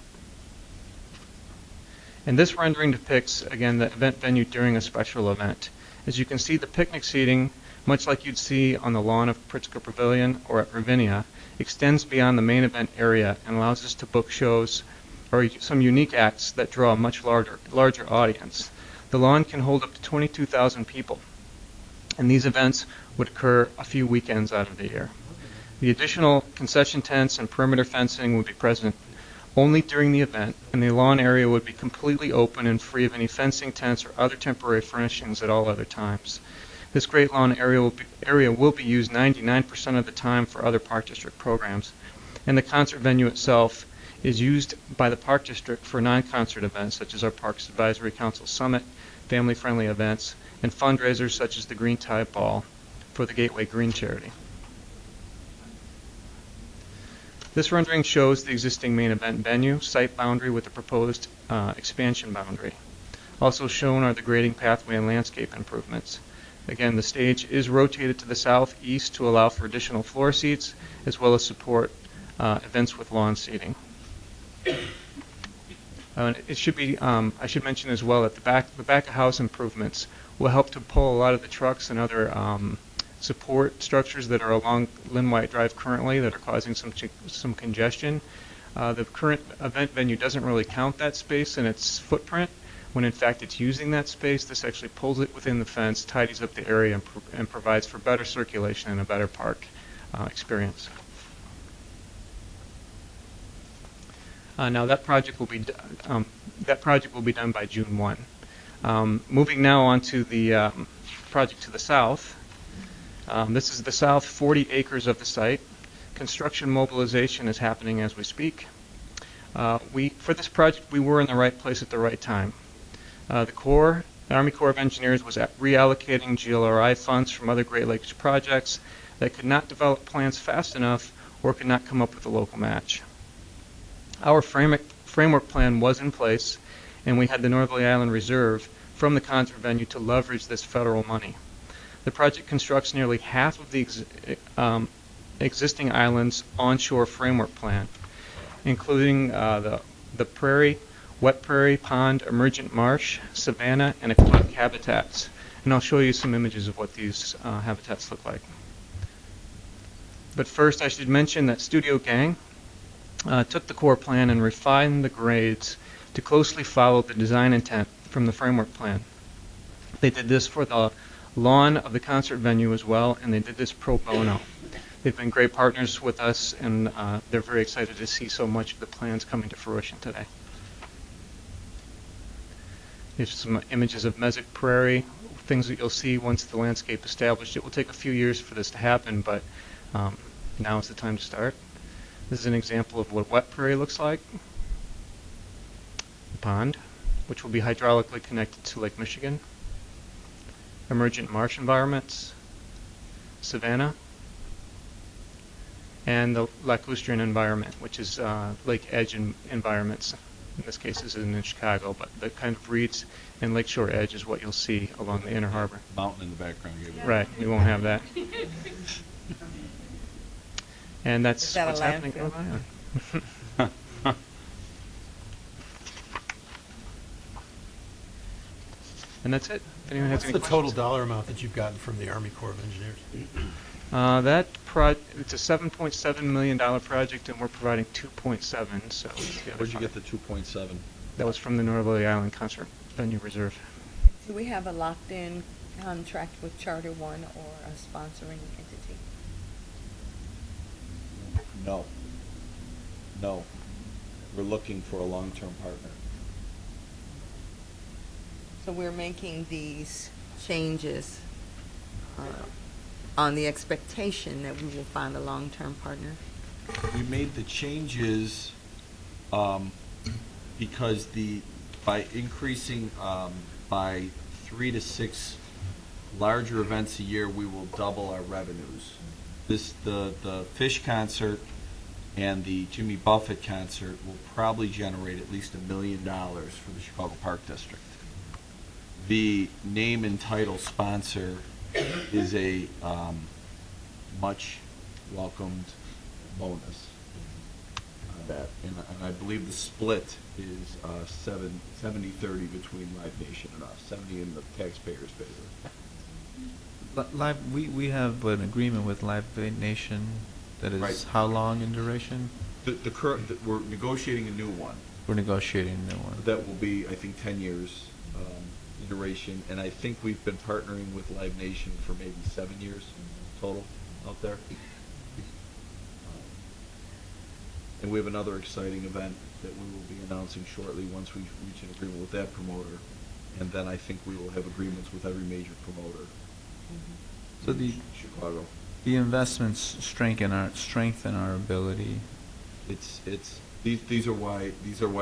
And this rendering depicts, again, the event venue during a special event. As you can see, the picnic seating, much like you'd see on the lawn of Pritzker Pavilion or at Ravinia, extends beyond the main event area and allows us to book shows or some unique acts that draw a much larger audience. The lawn can hold up to 22,000 people, and these events would occur a few weekends out of the year. The additional concession tents and perimeter fencing would be present only during the event, and the lawn area would be completely open and free of any fencing, tents, or other temporary furnishings at all other times. This Great Lawn area will be used 99% of the time for other Park District programs, and the concert venue itself is used by the Park District for non-concert events such as our Parks Advisory Council Summit, family-friendly events, and fundraisers such as the Green Tie Ball for the Gateway Green Charity. This rendering shows the existing main event venue, site boundary with the proposed expansion boundary. Also shown are the grading pathway and landscape improvements. Again, the stage is rotated to the southeast to allow for additional floor seats, as well as support events with lawn seating. It should be, I should mention as well that the back of house improvements will help to pull a lot of the trucks and other support structures that are along Lynn White Drive currently that are causing some congestion. The current event venue doesn't really count that space in its footprint, when in fact it's using that space. This actually pulls it within the fence, tidies up the area, and provides for better circulation and a better park experience. Now that project will be done by June 1. Moving now on to the project to the south. This is the south 40 acres of the site. Construction mobilization is happening as we speak. For this project, we were in the right place at the right time. The Army Corps of Engineers was reallocating GLRI funds from other Great Lakes projects that could not develop plans fast enough or could not come up with a local match. Our framework plan was in place, and we had the Northerly Island Reserve from the concert venue to leverage this federal money. The project constructs nearly half of the existing island's onshore framework plan, including the prairie, wet prairie, pond, emergent marsh, savanna, and aquatic habitats. And I'll show you some images of what these habitats look like. But first, I should mention that Studio Gang took the core plan and refined the grades to closely follow the design intent from the framework plan. They did this for the lawn of the concert venue as well, and they did this pro bono. They've been great partners with us, and they're very excited to see so much of the plans coming to fruition today. Here's some images of Mesic Prairie, things that you'll see once the landscape is established. It will take a few years for this to happen, but now is the time to start. This is an example of what wet prairie looks like. The pond, which will be hydraulically connected to Lake Michigan. Emergent marsh environments, savanna, and the lacustrine environment, which is lake edge environments. In this case, this is in Chicago, but the kind of reeds and lakeshore edge is what you'll see along the inner harbor. Mountain in the background. Right, we won't have that. And that's what's happening. And that's it. If anyone has What's any the total questions. dollar amount that you've gotten from the Army Corps of Engineers? It's a $7.7 million project, and we're providing 2.7. So Where'd you get the 2.7? That was from the Northerly Island Concert Venue Reserve. Do we have a locked-in contract with Charter One or a sponsoring entity? No. No. We're looking for a long-term partner. So we're making these changes on the expectation that we will find a long-term partner? We made the changes because by increasing by 3 to 6 larger events a year, we will double our revenues. The Fish concert and the Jimmy Buffett concert will probably generate at least $1 million for the Chicago Park District. The name and title sponsor is a much welcomed bonus on that, and I believe the split is 70-30 between Live Nation and us, 70 in the taxpayers' favor. We have an agreement with Live Nation that is Right. how long in duration? We're negotiating a new one. We're negotiating a new one. That will be, I think, 10 years in duration, and I think we've been partnering with Live Nation for maybe 7 years total out there. And we have another exciting event that we will be announcing shortly once we reach an agreement with that promoter, and then I think we will have agreements with every major promoter. So in Chicago. The investments strengthen our ability. These are why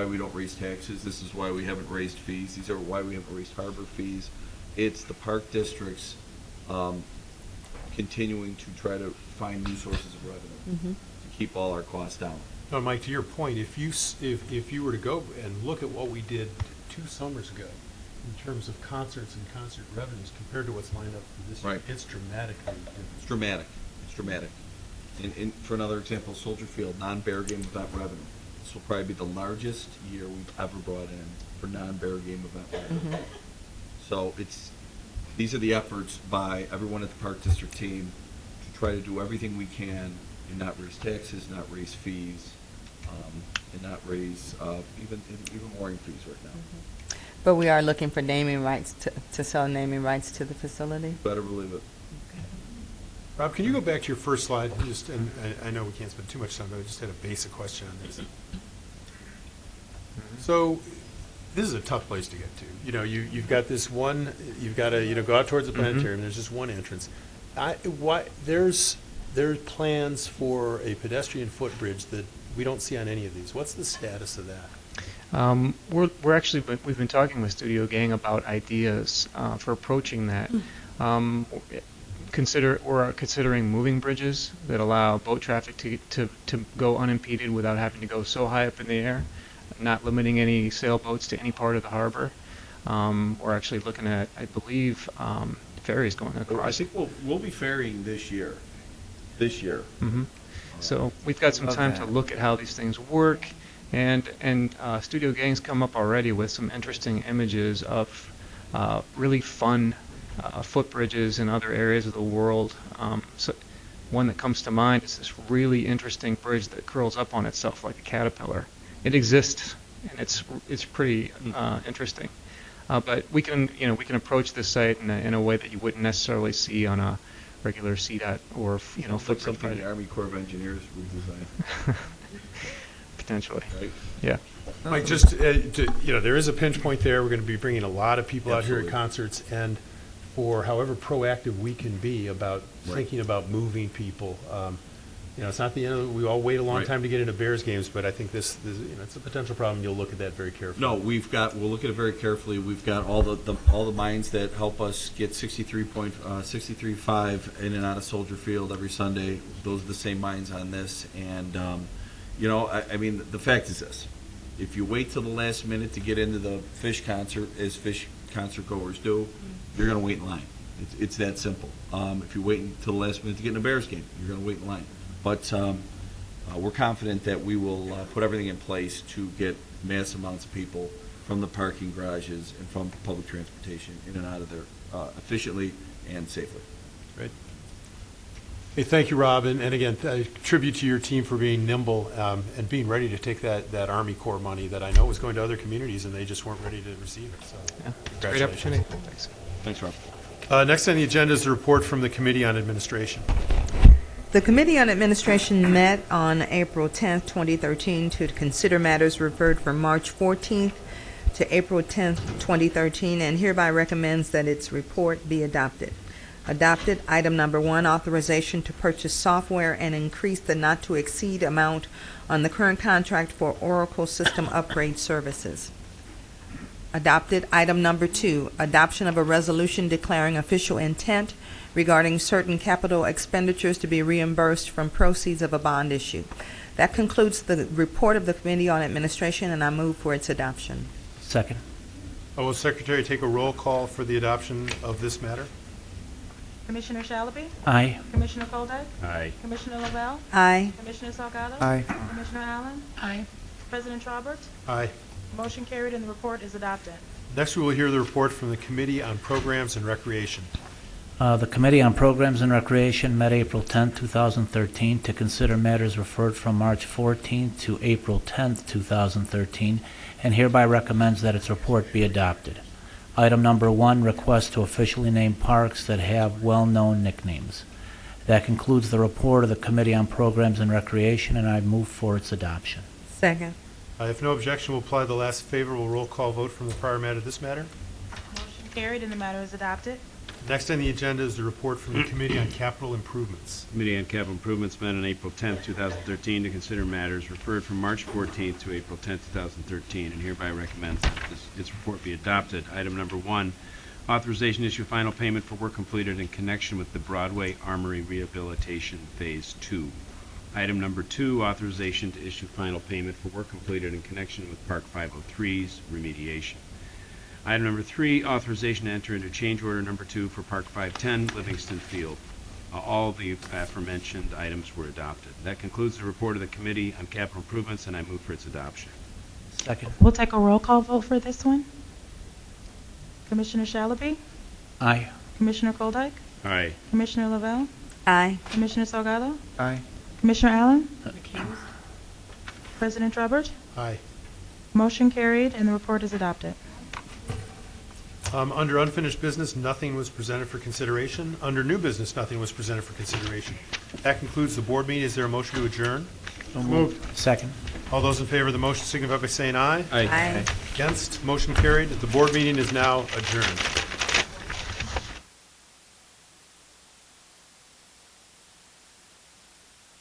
we don't raise taxes. This is why we haven't raised fees. These are why we haven't raised harbor fees. It's the park districts continuing to try to find new sources of revenue to keep all our costs down. No, Mike, to your point, if you were to go and look at what we did 2 summers ago in terms of concerts and concert revenues compared to what's lined up for this year, Right. it's dramatically different. It's dramatic. It's dramatic. And for another example, Soldier Field, non-bear game event revenue. This will probably be the largest year we've ever brought in for non-bear game event revenue. So these are the efforts by everyone at the Park District team to try to do everything we can and not raise taxes, not raise fees, and not raise even mooring fees right now. But we are looking for naming rights to sell naming rights to the facility. Better believe it. Rob, can you go back to your first slide? And I know we can't spend too much time, but I just had a basic question on this. So this is a tough place to get to. You know, you've got this one. You've got to go out towards the planetarium. There's just one entrance. There's plans for a pedestrian footbridge that we don't see on any of these. What's the status of that? We've been talking with Studio Gang about ideas for approaching that. We're considering moving bridges that allow boat traffic to go unimpeded without having to go so high up in the air, not limiting any sailboats to any part of the harbor. We're actually looking at, I believe, ferries going across. I think we'll be ferrying this year. So we've got some time to look at how these things work, and Studio Gang's come up already with some interesting images of really fun footbridges in other areas of the world. So one that comes to mind is this really interesting bridge that curls up on itself like a caterpillar. It exists, and it's pretty interesting. But we can approach this site in a way that you wouldn't necessarily see on a regular CDOT or like something the Army Corps of Engineers would design. Potentially. Right. Yeah. Mike, just there is a pinch point there. We're going to be bringing a lot of people out here at concerts, and for however proactive we can be about thinking about moving people, it's not the end of we all wait a long time to get into Bears games, but I think this it's a potential problem. You'll look at that very carefully. No, we'll look at it very carefully. We've got all the mines that help us get 63.5 in and out of Soldier Field every Sunday. Those are the same mines on this, and I mean, the fact is this: if you wait till the last minute to get into the Fish concert, as Fish concert goers do, you're going to wait in line. It's that simple. If you wait until the last minute to get in a Bears game, you're going to wait in line. But we're confident that we will put everything in place to get mass amounts of people from the parking garages and from public transportation in and out of there efficiently and safely. Great. Hey, thank you, Rob, and again, tribute to your team for being nimble and being ready to take that Army Corps money that I know was going to other communities, and they just weren't ready to receive it. So, great opportunity. Thanks, Rob. Next on the agenda is the report from the Committee on Administration. The Committee on Administration met on April 10th, 2013 to consider matters referred from March 14th to April 10th, 2013, and hereby recommends that its report be adopted. Adopted, item number 1, authorization to purchase software and increase the not-to-exceed amount on the current contract for Oracle system upgrade services. Adopted, item number 2, adoption of a resolution declaring official intent regarding certain capital expenditures to be reimbursed from proceeds of a bond issue. That concludes the report of the Committee on Administration, and I move for its adoption. Second. Will the Secretary take a roll call for the adoption of this matter? Commissioner Shalaby? Aye. Commissioner Koldak? Aye. Commissioner Lavelle? Aye. Commissioner Salgado? Aye. Commissioner Allen? Aye. President Trobert? Aye. Motion carried and the report is adopted. Next, we will hear the report from the Committee on Programs and Recreation. The Committee on Programs and Recreation met April 10, 2013 to consider matters referred from March 14 to April 10, 2013, and hereby recommends that its report be adopted. Item number 1, request to officially name parks that have well-known nicknames. That concludes the report of the Committee on Programs and Recreation, and I move for its adoption. Second. If no objection, we'll apply the last favorable roll call vote from the prior matter to this matter. Motion carried and the matter is adopted. Next on the agenda is the report from the Committee on Capital Improvements. Committee on Capital Improvements met on April 10, 2013 to consider matters referred from March 14 to April 10, 2013, and hereby recommends that its report be adopted. Item number 1, authorization to issue final payment for work completed in connection with the Broadway Armory Rehabilitation Phase 2. Item number 2, authorization to issue final payment for work completed in connection with Park 503's remediation. Item number 3, authorization to enter into change order number 2 for Park 510 Livingston Field. All the aforementioned items were adopted. That concludes the report of the Committee on Capital Improvements, and I move for its adoption. Second. We'll take a roll call vote for this one. Commissioner Shalaby? Aye. Commissioner Koldyke? Aye. Commissioner Lavelle? Aye. Commissioner Salgado? Aye. Commissioner Allen? President Drebert? Aye. Motion carried, and the report is adopted. Under unfinished business, nothing was presented for consideration. Under new business, nothing was presented for consideration. That concludes the board meeting. Is there a motion to adjourn? So moved. Second. All those in favor of the motion signify by saying aye. Aye. Aye. Against? Motion carried. The board meeting is now adjourned.